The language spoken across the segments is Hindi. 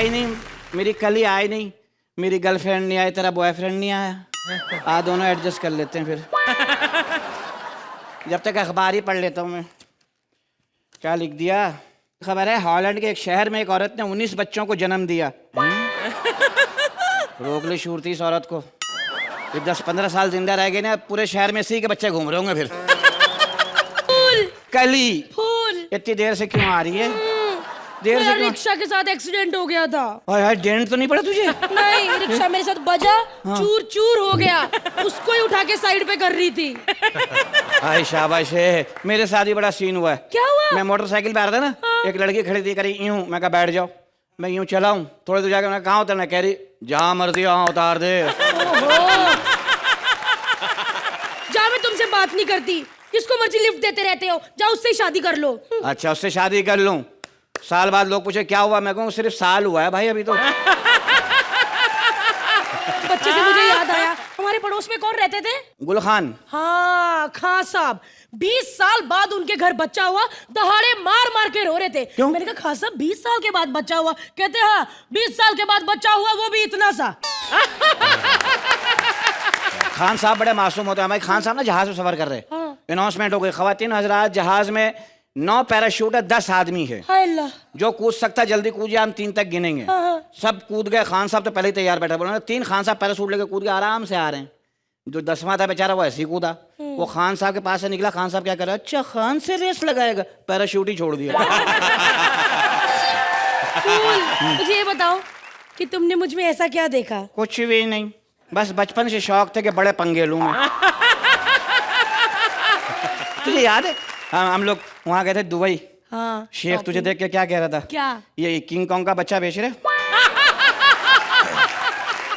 आई नहीं, मेरी कली आई नहीं, मेरी गर्लफ्रेंड नहीं आई, तेरा बॉयफ्रेंड नहीं आया, आ दोनों एडजस्ट कर लेते हैं फिर। जब तक अखबार ही पढ़ लेता हूँ मैं। क्या लिख दिया? खबर है हॉलैंड के एक शहर में एक औरत ने 19 बच्चों को जन्म दिया। रोक ले शूरती इस औरत को। ये 10-15 साल जिंदा रह गए ना, पूरे शहर में इसी के बच्चे घूम रहे होंगे फिर। फूल कली फूल इतनी देर से क्यों आ रही है? देर से मेरा क्यों? रिक्शा के साथ एक्सीडेंट हो गया था। ओए यार डेंट तो नहीं पड़ा तुझे? नहीं, रिक्शा मेरे साथ बजा, चूर चूर हो गया। उसको ही उठा के साइड पे कर रही थी। हाय शाबाश है। मेरे साथ ही बड़ा सीन हुआ है। क्या हुआ? मैं मोटरसाइकिल पे आ रहा था ना, एक लड़की खड़ी थी, करी यूं, मैं कहा बैठ जाओ। मैं यूं चला हूं, थोड़े दूर जाके मैं कहाँ उतरना, कह रही जहाँ मर्जी वहाँ उतार दे। जा, मैं तुमसे बात नहीं करती, जिसको मर्जी लिफ्ट देते रहते हो, जाओ उससे शादी कर लो। अच्छा उससे शादी कर लूं? साल बाद लोग पूछे क्या हुआ, मैं कहूँ सिर्फ साल हुआ है भाई अभी तो। बच्चे से मुझे याद आया, हमारे पड़ोस में कौन रहते थे? गुल खान। हाँ, खां साहब। 20 साल बाद उनके घर बच्चा हुआ, दहाड़े मार मार के रो रहे थे। क्यों? मैंने कहा खां साहब 20 साल के बाद बच्चा हुआ? कहते हाँ 20 साल के बाद बच्चा हुआ, वो भी इतना सा। खान साहब बड़े मासूम होते हैं। हमारे खान साहब ना जहाज में सफर कर रहे हैं, अनाउंसमेंट हो गई, खवातीन हजरात जहाज में 9 पैराशूट है, 10 आदमी है। हाय अल्लाह। जो कूद सकता जल्दी कूद जाए, हम 3 तक गिनेंगे। सब कूद गए, खान साहब तो पहले ही तैयार बैठा, बोला 3 खान साहब पैराशूट लेके कूद के आराम से आ रहे हैं। जो 10वां था बेचारा वो ऐसे ही कूदा, वो खान साहब के पास से निकला। खान साहब क्या कर रहा है? अच्छा खान से रेस लगाएगा, पैराशूट ही छोड़ दिया। मुझे ये बताओ कि तुमने मुझ में ऐसा क्या देखा? कुछ भी नहीं, बस बचपन से शौक थे कि बड़े पंगे लूं मैं। तुझे याद है हम लोग वहां गए थे दुबई? हाँ, शेख तुझे देख के क्या कह रहा था? क्या? ये किंग कॉन्ग का बच्चा बेच रहे।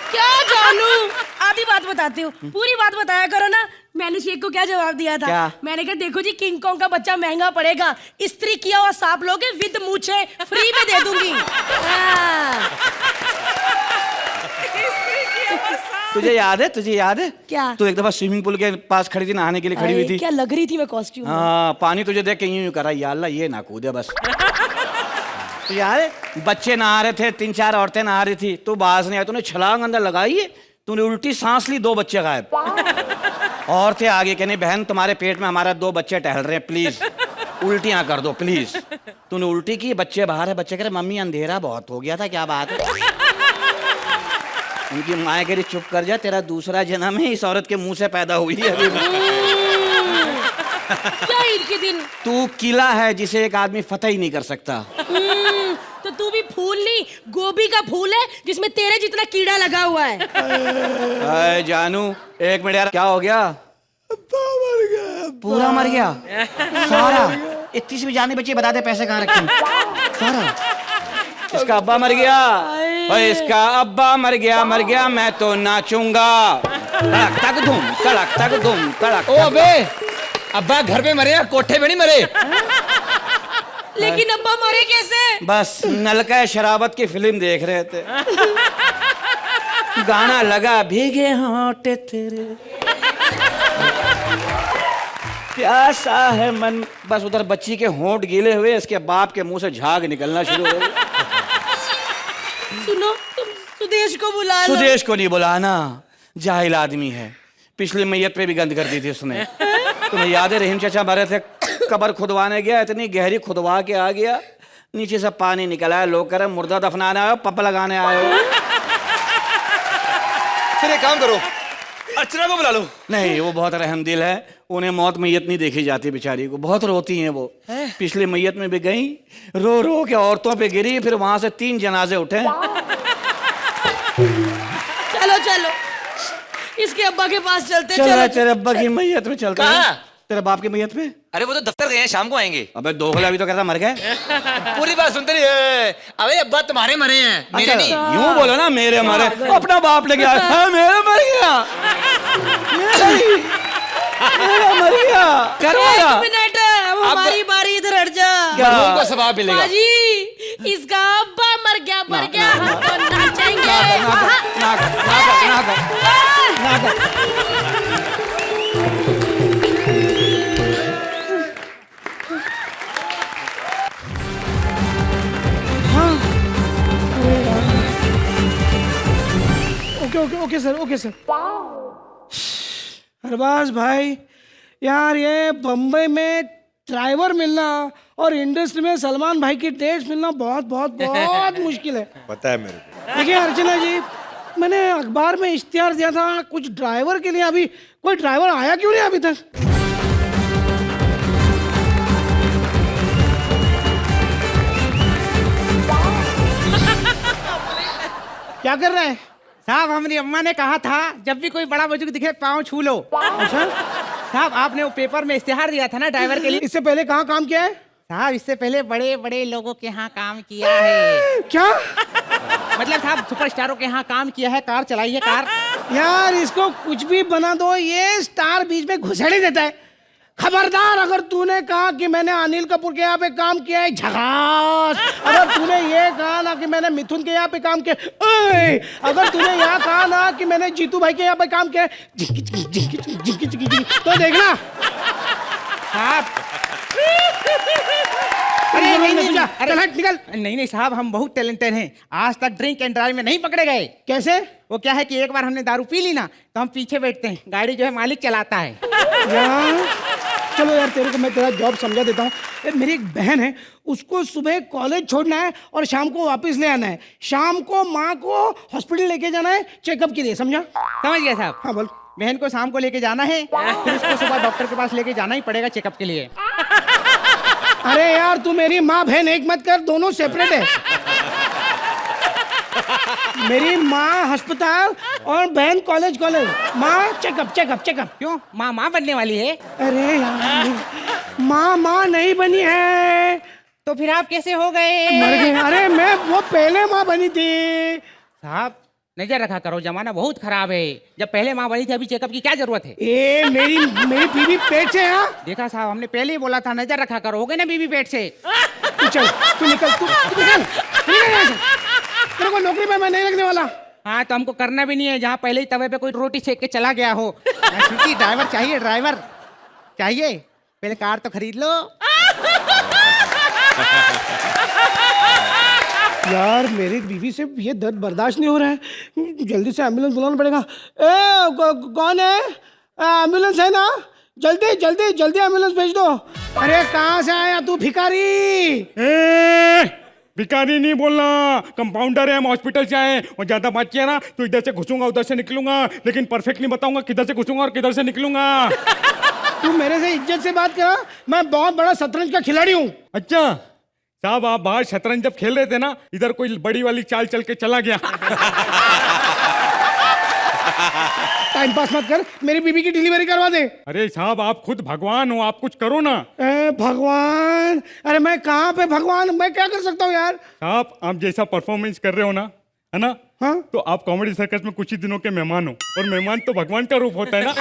क्या जानू, आधी बात बताती हूँ, पूरी बात बताया करो ना। मैंने शेख को क्या जवाब दिया था? क्या? मैंने कहा देखो जी, किंग कॉन्ग का बच्चा महंगा पड़ेगा, इस्त्री किया हुआ सांप लोगे विद मूछे फ्री में दे दूंगी। हाँ। तुझे याद है? तुझे याद है क्या? तू एक दफा स्विमिंग पूल के पास खड़ी थी, नहाने के लिए खड़ी हुई थी। क्या लग रही थी मैं कॉस्ट्यूम में। हाँ, पानी तुझे देख के यूं करा, या अल्लाह ये ना कूदे बस। तो यार बच्चे नहा रहे थे, 3-4 औरतें नहा रही थी, तू बाज नहीं आया, तूने छलांग अंदर लगाई है, तूने उल्टी सांस ली, 2 बच्चे गायब। और थे आगे कहने बहन तुम्हारे पेट में हमारा 2 बच्चे टहल रहे हैं, प्लीज उल्टियां कर दो प्लीज। तूने उल्टी की, बच्चे बाहर है, बच्चे कह रहे मम्मी अंधेरा बहुत हो गया था, क्या बात है? उनकी माँ कह रही चुप कर जा, तेरा दूसरा जन्म है, इस औरत के मुंह से पैदा हुई है अभी। क्या ईद के दिन? तू किला है जिसे एक आदमी फतह ही नहीं कर सकता। तो तू भी फूल नहीं, गोभी का फूल है जिसमें तेरे जितना कीड़ा लगा हुआ है। अरे जानू एक मिनट यार, क्या हो गया? मर गया। पूरा मर गया? सारा? इतनी सी भी जाने बची, बता दे पैसे कहाँ रखे? सारा? इसका अब्बा मर गया, और इसका अब्बा मर गया, मैं तो नाचूंगा। तड़क तक धूम, तड़क तक धूम, तड़क। ओ अबे, अब्बा घर पे मरे या कोठे पे नहीं मरे? लेकिन अब्बा मरे कैसे? बस नलका शराबत की फिल्म देख रहे थे, गाना लगा भीगे होंठ तेरे, प्यासा है मन। बस उधर बच्ची के होंठ गीले हुए, इसके बाप के मुंह से झाग निकलना शुरू हो गया। सुनो, तुम सुदेश को बुला लो। सुदेश को नहीं बुलाना, जाहिल आदमी है, पिछली मैयत पे भी गंद कर दी थी उसने। तुम्हें याद है रहीम चाचा मरे थे, कब्र खुदवाने गया, इतनी गहरी खुदवा के आ गया, नीचे से पानी निकला है, लोग कह रहे मुर्दा दफनाने आए हो, पप लगाने आए हो। फिर एक काम करो, अर्चना को बुला लो। नहीं, वो बहुत रहमदिल है, उन्हें मौत मैयत नहीं देखी जाती, बेचारी को बहुत रोती हैं वो। पिछली मैयत में भी गई, रो रो के औरतों पे गिरी, फिर वहां से 3 जनाजे उठे। चलो चलो, इसके अब्बा के पास चलते। चलो तेरे अब्बा की मैयत में चलते हैं। तेरे बाप की मैयत में? अरे वो तो दफ्तर गए हैं, शाम को आएंगे। अबे दोगला भी तो कहता मर गए। पूरी बात सुनते नहीं है। अबे अब्बा तुम्हारे मरे हैं, मेरे अच्छा, नहीं। यूं बोलो ना, मेरे मरे, अपना बाप लेके आया। हाँ, मेरा मर गया, मेरा मर गया। करवाया। एक मिनट, अब हमारी बारी, इधर हट जा। मरहूम को सवाब मिलेगा। बाजी, इसका अब्बा मर गया, हम तो नाचेंगे। Okay sir. अरबाज भाई यार, ये बम्बई में ड्राइवर मिलना और इंडस्ट्री में सलमान भाई की डेट्स मिलना बहुत बहुत बहुत मुश्किल है। पता है मेरे को। देखिए अर्चना जी, मैंने अखबार में इश्तिहार दिया था कुछ ड्राइवर के लिए, अभी कोई ड्राइवर आया क्यों नहीं अभी तक? क्या कर रहे हैं साहब? हमारी अम्मा ने कहा था जब भी कोई बड़ा बुजुर्ग दिखे पाँव छू लो। अच्छा, साहब आपने वो पेपर में इश्तिहार दिया था ना ड्राइवर के लिए। इससे पहले कहाँ काम किया है? साहब इससे पहले बड़े बड़े लोगों के यहाँ काम किया है। क्या? मतलब साहब सुपरस्टारों के यहाँ काम किया है, कार चलाई है कार। यार इसको कुछ भी बना दो, ये स्टार बीच में घुसेड़ ही देता है। खबरदार, अगर तूने कहा कि मैंने अनिल कपूर के यहाँ पे काम किया है, झकास। अगर तूने ये कहा ना कि मैंने मिथुन के यहाँ पे काम किया, ओए। अगर तूने यहाँ कहा ना कि मैंने जीतू भाई के यहाँ पे काम किया है, झिंकी, तो देखना। साहब अरे नहीं, चल हट, निकल। नहीं साहब, हम बहुत टैलेंटेड हैं। आज तक ड्रिंक एंड ड्राइव में नहीं पकड़े गए। कैसे? वो क्या है कि एक बार हमने दारू पी ली ना तो हम पीछे बैठते हैं, गाड़ी जो है मालिक चलाता है। यार चलो यार, तेरे को मैं तेरा जॉब समझा देता हूँ। मेरी एक बहन है, उसको सुबह कॉलेज छोड़ना है और शाम को वापस ले आना है। शाम को माँ को हॉस्पिटल लेके जाना है चेकअप के लिए, समझा? समझ गया साहब। हाँ बोल। बहन को शाम को लेके जाना है, फिर उसको सुबह डॉक्टर के पास लेके जाना ही पड़ेगा चेकअप के लिए। अरे यार तू मेरी माँ बहन एक मत कर, दोनों सेपरेट है। मेरी माँ अस्पताल और बहन कॉलेज। माँ चेकअप। क्यों, माँ बनने वाली है? अरे यार, माँ नहीं बनी है तो फिर आप कैसे हो गए? मर गए। अरे मैं वो पहले माँ बनी थी। साहब नजर रखा करो, जमाना बहुत खराब है। जब पहले माँ बनी थी, अभी चेकअप की क्या जरूरत है? ए मेरी बीवी पेट से है। देखा साहब, हमने पहले ही बोला था नजर रखा करो। हो गए ना बीवी पेट से। तू चल, तू निकल यहाँ से। तेरे को नौकरी पे मैं नहीं रखने वाला। हाँ तो हमको करना भी नहीं है जहाँ पहले ही तवे पे कोई रोटी सेक के चला गया हो। ड्राइवर चाहिए, ड्राइवर चाहिए। पहले कार तो खरीद लो। यार मेरी बीवी से ये दर्द बर्दाश्त नहीं हो रहा है, जल्दी से एम्बुलेंस बुलाना पड़ेगा। कौन है? एम्बुलेंस है ना? जल्दी एम्बुलेंस भेज दो। अरे कहाँ से आया तू भिखारी? भिखारी नहीं बोलना, कंपाउंडर है, हम हॉस्पिटल से आए। और ज्यादा बात किया ना तो इधर से घुसूंगा उधर से निकलूंगा, लेकिन परफेक्ट नहीं बताऊंगा किधर से घुसूंगा और किधर से निकलूंगा। तू मेरे से इज्जत से बात करा, मैं बहुत बड़ा शतरंज का खिलाड़ी हूँ। अच्छा साहब, आप बाहर शतरंज जब खेल रहे थे ना, इधर कोई बड़ी वाली चाल चल के चला गया। टाइम पास मत कर, मेरी बीबी की डिलीवरी करवा दे। अरे साहब, आप खुद भगवान हो, आप कुछ करो ना। भगवान? अरे मैं कहाँ पे भगवान, मैं क्या कर सकता हूँ यार? साहब आप जैसा परफॉर्मेंस कर रहे हो ना, है ना? हाँ? तो आप कॉमेडी सर्कस में कुछ ही दिनों के मेहमान हो, और मेहमान तो भगवान का रूप होता है ना।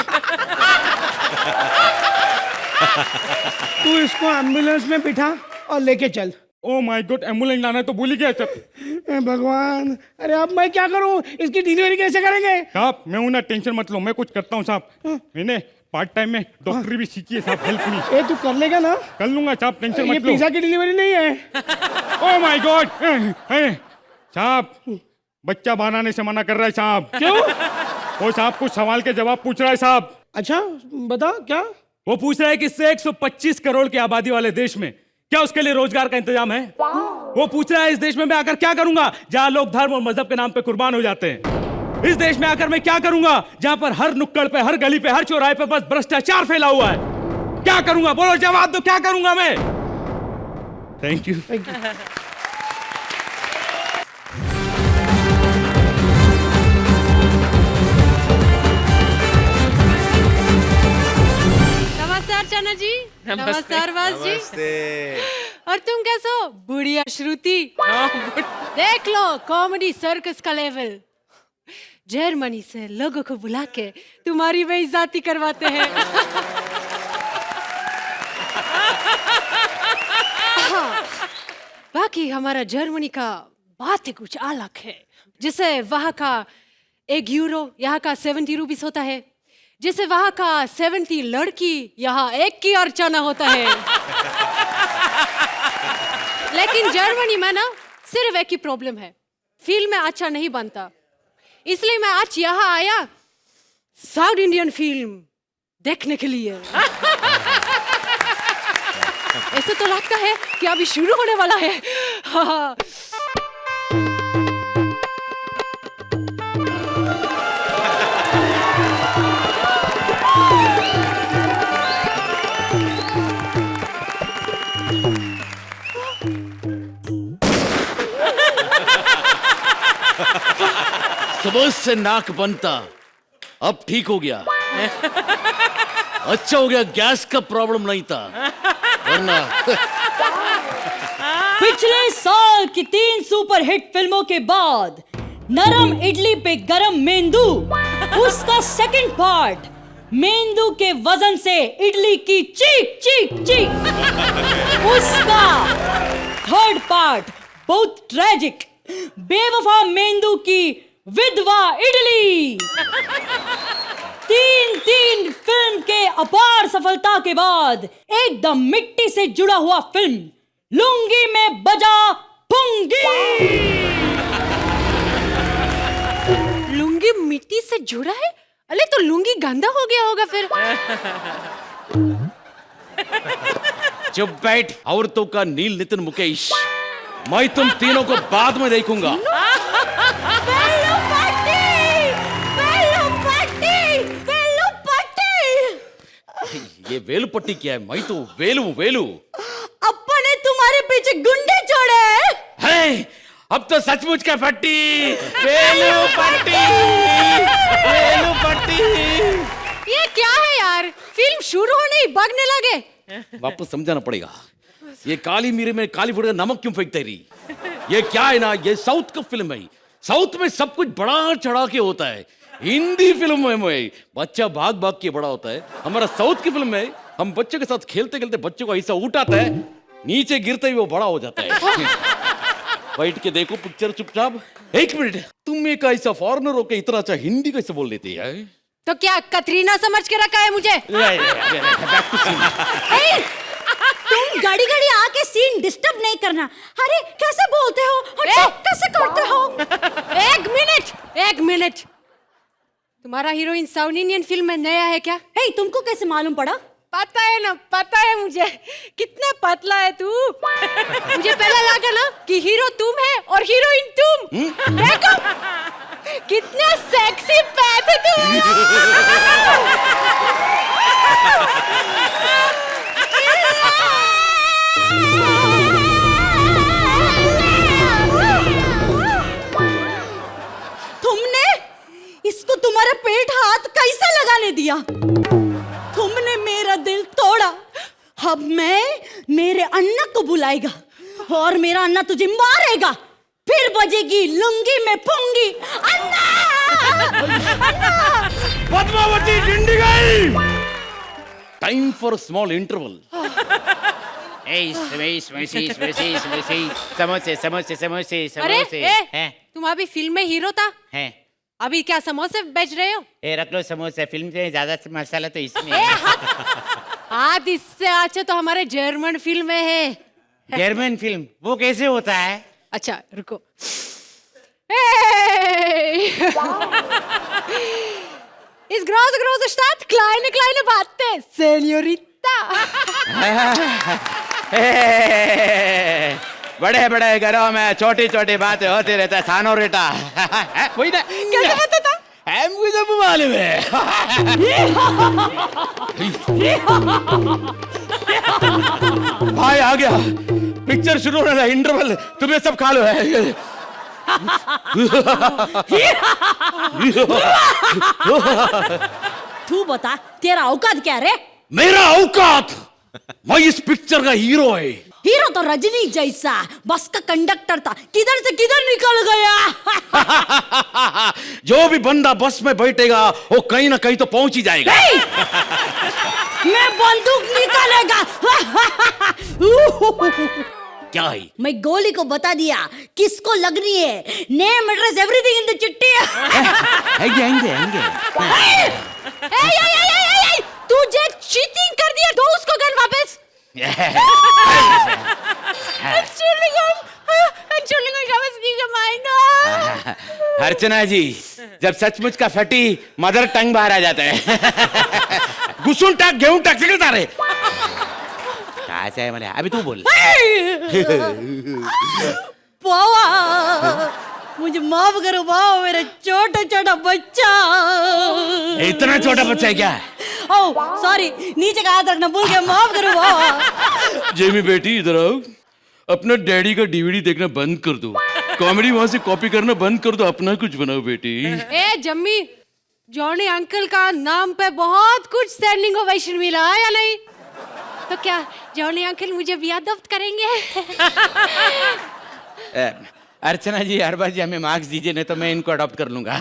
तू इसको एम्बुलेंस में बिठा और लेके चल। ओ माय गॉड, एम्बुलेंस लाना तो भूल ही गया सर। भगवान, अरे अब मैं क्या करूं? इसकी डिलीवरी कैसे करेंगे? साहब मैं हूं ना, टेंशन मत लो, मैं कुछ करता हूँ साहब। मैंने पार्ट टाइम में डॉक्टरी भी सीखी है साहब, हेल्प मी। ए तू कर लेगा ना? कर लूंगा साहब, टेंशन ये मत लो। पिज्जा की डिलीवरी नहीं है। ओ माय गॉड साहब, बच्चा बनाने से मना कर रहा है साहब। क्यों? वो साहब कुछ सवाल के जवाब पूछ रहा है साहब। अच्छा बता, क्या? वो पूछ रहा है कि 125 करोड़ की आबादी वाले देश में क्या उसके लिए रोजगार का इंतजाम है? वो पूछ रहा है इस देश में मैं आकर क्या करूंगा जहां लोग धर्म और मजहब के नाम पे कुर्बान हो जाते हैं? इस देश में आकर मैं क्या करूंगा जहां पर हर नुक्कड़ पे, हर गली पे, हर चौराहे पे बस भ्रष्टाचार फैला हुआ है? क्या करूंगा? बोलो, जवाब दो, क्या करूंगा मैं? Thank you. नमस्कार चना जी। नमस्कार वास जी। और तुम कैसे हो? बुढ़िया श्रुति। देख लो कॉमेडी सर्कस का लेवल। जर्मनी से लोगों को बुला के तुम्हारी बेइज्जती करवाते हैं। हाँ, बाकी हमारा जर्मनी का बात ही कुछ अलग है। जैसे वहाँ का 1 यूरो यहाँ का 70 रुपीस होता है। जैसे वहाँ का 70 लड़की यहाँ 1 की अर्चना होता है। लेकिन जर्मनी में ना सिर्फ एक ही प्रॉब्लम है, फिल्म में अच्छा नहीं बनता। इसलिए मैं आज यहाँ आया साउथ इंडियन फिल्म देखने के लिए। ऐसे तो लगता है कि अभी शुरू होने वाला है। हाँ। सुबह से नाक बनता, अब ठीक हो गया। अच्छा हो गया गैस का प्रॉब्लम नहीं था, वरना पिछले साल की 3 सुपरहिट फिल्मों के बाद नरम इडली पे गरम मेंदू, उसका सेकंड पार्ट मेंदू के वजन से इडली की चीख चीख चीख, उसका थर्ड पार्ट बहुत ट्रेजिक बेवफा मेंदू की विधवा इडली। 3 फिल्म के अपार सफलता के बाद एकदम मिट्टी से जुड़ा हुआ फिल्म लुंगी में बजा पुंगी। लुंगी मिट्टी से जुड़ा है? अरे तो लुंगी गंदा हो गया होगा फिर। चुप बैठ। औरतों का नील नितिन मुकेश, मैं तुम तीनों को बाद में देखूंगा। ये वेलू पट्टी क्या है? मैं तो वेलू वेलू। अप्पा ने तुम्हारे पीछे गुंडे छोड़े है, अब तो सचमुच का पट्टी, वेलू पट्टी, वेलू पट्टी। ये क्या है यार? फिल्म शुरू होने ही भागने लगे। वापस समझाना पड़ेगा। ये काली मिर्च में काली फुट का नमक क्यों फेंकते रही? ये क्या है ना, ये साउथ का फिल्म है। साउथ में सब कुछ बड़ा चढ़ा के होता है। हिंदी फिल्म में बच्चा भाग भाग के बड़ा होता है। हमारा साउथ की फिल्म में हम बच्चों के साथ खेलते खेलते बच्चों को ऐसा उठाता है, नीचे गिरते ही वो बड़ा हो जाता है। बैठ के देखो पिक्चर चुपचाप। एक मिनट, तुम एक ऐसा फॉरेनर होकर इतना अच्छा हिंदी कैसे बोल लेते हैं? तो क्या कतरीना समझ के रखा है मुझे? तुम गाड़ी गाड़ी आके सीन डिस्टर्ब नहीं करना। अरे कैसे बोलते हो, कैसे करते हो? एक मिनट। तुम्हारा हीरोइन साउथ इंडियन फिल्म में नया है क्या? हे, तुमको कैसे मालूम पड़ा? पता है ना, पता है मुझे। कितना पतला है तू। मुझे पहले लगा ना कि हीरो तुम है और हीरोइन तुम। देखो कितना सेक्सी पैट है तुमने इसको तुम्हारा पेट हाथ कैसे लगाने दिया? तुमने मेरा दिल तोड़ा। अब मैं मेरे अन्ना को बुलाएगा और मेरा अन्ना तुझे मारेगा। फिर बजेगी लुंगी में पुंगी। अन्ना! Padmavati Dindigul, time for small interval. समोसे समोसे समोसे अरे समोसे। ए, तुम अभी फिल्म में हीरो था, हैं? अभी क्या समोसे बेच रहे हो? ए रख लो समोसे, फिल्म में ज्यादा मसाला तो इसमें ए, है। हाथ इससे अच्छा तो हमारे जर्मन फिल्म में है। जर्मन फिल्म वो कैसे होता है? अच्छा रुको। Ist große, große Stadt, kleine, kleine Batte, Senorita. बड़े बड़े घरों में छोटी छोटी बातें होती रहता है, सानोरिटा। वही ना? कैसे पता था? हमको सब मालूम है। भाई आ गया, पिक्चर शुरू होने लगा, इंटरवल, तुम्हें सब खा लो है। तू बता, तेरा औकात क्या रे? मेरा औकात, मैं इस पिक्चर का हीरो है। हीरो तो रजनी जैसा बस का कंडक्टर था, किधर से किधर निकल गया। जो भी बंदा बस में बैठेगा वो कहीं ना कहीं तो पहुंच ही जाएगा। मैं बंदूक निकालेगा। क्या है? मैं गोली को बता दिया किसको लगनी है। Name, address, everything in the चिट्ठी। आएंगे। तुझे चीटिंग कर दिया, दो उसको गन वापस। Entschuldigung, ich habe es nie gemeint. अर्चना जी, जब सचमुच का फटी मदर टंग बाहर आ जाता है। घुसून टाक घेऊन टाक सगळं तारे काय आहे मला अभी तू बोल। बाबा मुझे माफ करो बाबा, मेरा छोटा छोटा बच्चा। इतना छोटा बच्चा है क्या? ओ सॉरी, नीचे का हाथ रखना भूल गया, माफ करो बाबा। जेमी बेटी इधर आओ, अपना डैडी का डीवीडी देखना बंद कर दो, कॉमेडी वहां से कॉपी करना बंद कर दो, अपना कुछ बनाओ बेटी। ए जम्मी, जॉनी अंकल का नाम पे बहुत कुछ स्टैंडिंग ओवेशन मिला है या नहीं? तो क्या जॉनी अंकल मुझे भी अडॉप्ट करेंगे? अर्चना जी, अरबा जी हमें मार्क्स दीजिए, नहीं तो मैं इनको अडॉप्ट कर लूंगा।